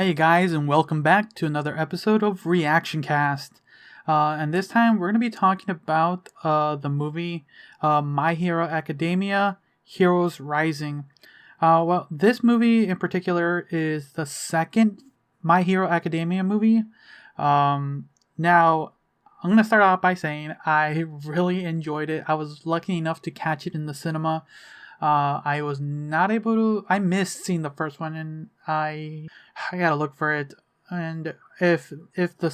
Hey guys, and welcome back to another episode of Reactioncast. And this time we're going to be talking about the movie My Hero Academia Heroes Rising. This movie in particular is the second My Hero Academia movie. Now, I'm going to start off by saying I really enjoyed it. I was lucky enough to catch it in the cinema. I was not able to. I missed seeing the first one, and I gotta look for it. And if the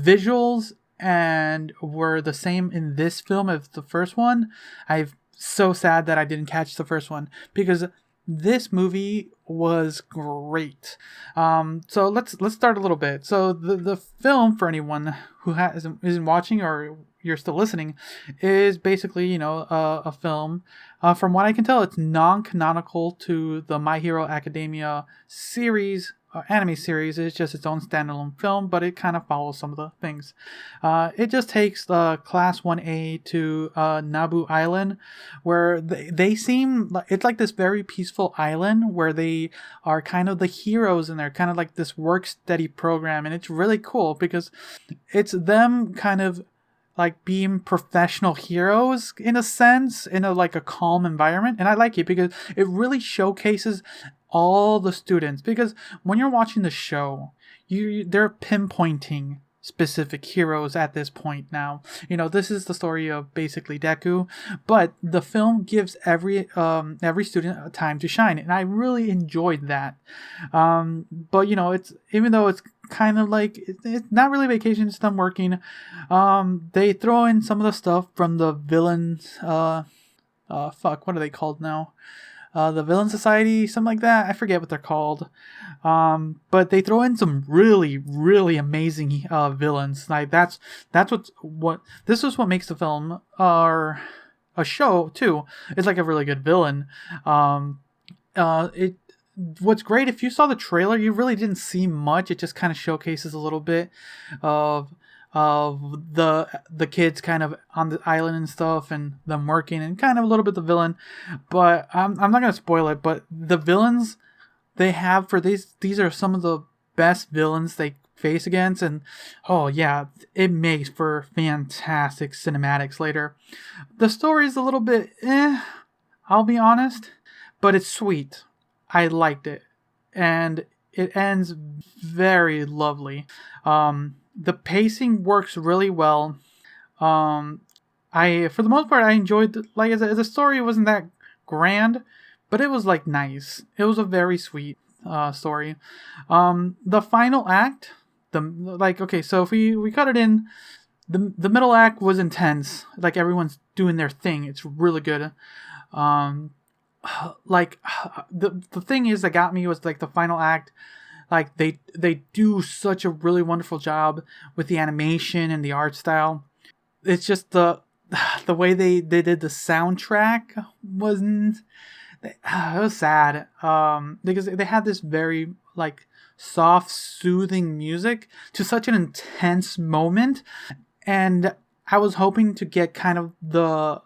visuals and were the same in this film as the first one, I'm so sad that I didn't catch the first one because this movie was great. So let's start a little bit. So the film, for anyone who isn't watching or you're still listening, is basically a film. From what I can tell, it's non-canonical to the My Hero Academia series, anime series. It's just its own standalone film, but it kind of follows some of the things. It just takes the Class 1A to Naboo Island, where they seem like it's like this very peaceful island where they are kind of the heroes, and they're kind of like this work study program, and it's really cool because it's them kind of like being professional heroes in a sense, in a calm environment. And I like it because it really showcases all the students, because when you're watching the show, they're pinpointing specific heroes at this point. Now this is the story of basically Deku, but the film gives every student a time to shine, and I really enjoyed that. But it's, even though it's kind of like it's not really vacation, it's them working, they throw in some of the stuff from the villains. What are they called now? The Villain Society, something like that. I forget what they're called. But they throw in some really, really amazing villains. Like that's what this is what makes the film or a show too. It's like a really good villain. It What's great, if you saw the trailer, you really didn't see much. It just kind of showcases a little bit of the kids kind of on the island and stuff, and them working, and kind of a little bit the villain. But I'm not gonna spoil it. But the villains they have for these are some of the best villains they face against, and oh yeah, it makes for fantastic cinematics later. The story is a little bit I'll be honest, but it's sweet. I liked it, and it ends very lovely. The pacing works really well. For the most part, I enjoyed the story wasn't that grand, but it was like nice. It was a very sweet story. The final act, so if we cut it in, the middle act was intense. Like, everyone's doing their thing. It's really good. The thing is that got me was like the final act. Like, they do such a really wonderful job with the animation and the art style. It's just the way they did the soundtrack wasn't. It was sad. Because they had this very like soft, soothing music to such an intense moment, and I was hoping to get kind of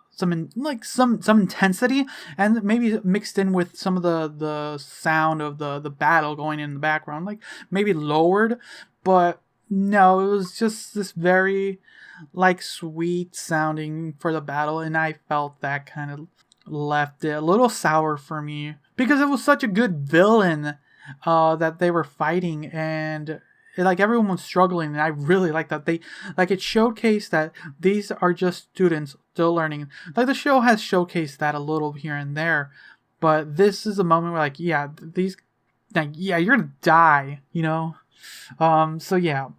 some intensity, and maybe mixed in with some of the sound of the battle going in the background, like maybe lowered. But no, it was just this very like sweet sounding for the battle, and I felt that kind of left it a little sour for me, because it was such a good villain that they were fighting, and like everyone was struggling, and I really like that it showcased that these are just students still learning. Like, the show has showcased that a little here and there, but this is a moment where you're gonna die, So yeah,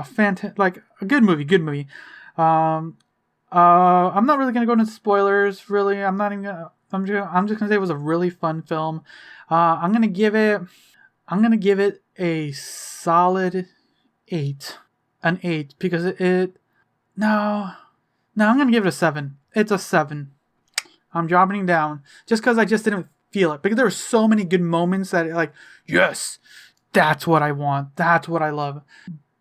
fantastic, like a good movie. I'm not really gonna go into spoilers. Really, I'm not even gonna. I'm just gonna say it was a really fun film. I'm gonna give it a solid 8. An 8, because no, I'm gonna give it a 7. It's a 7. I'm dropping it down just because I just didn't feel it, because there were so many good moments that yes, that's what I want, that's what I love.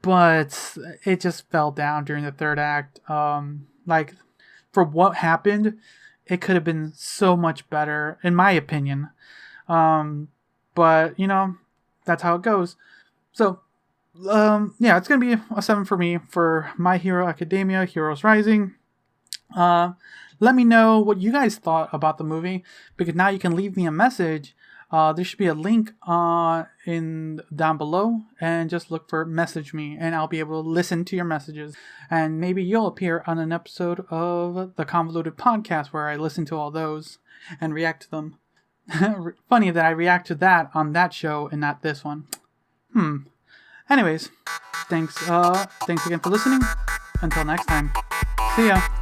But it just fell down during the third act. For what happened, it could have been so much better, in my opinion. But that's how it goes. So, yeah, it's gonna be a 7 for me for My Hero Academia: Heroes Rising. Let me know what you guys thought about the movie, because now you can leave me a message. There should be a link in down below, and just look for message me, and I'll be able to listen to your messages, and maybe you'll appear on an episode of the Convoluted Podcast where I listen to all those and react to them. Funny that I react to that on that show and not this one. Anyways, thanks again for listening. Until next time, see ya.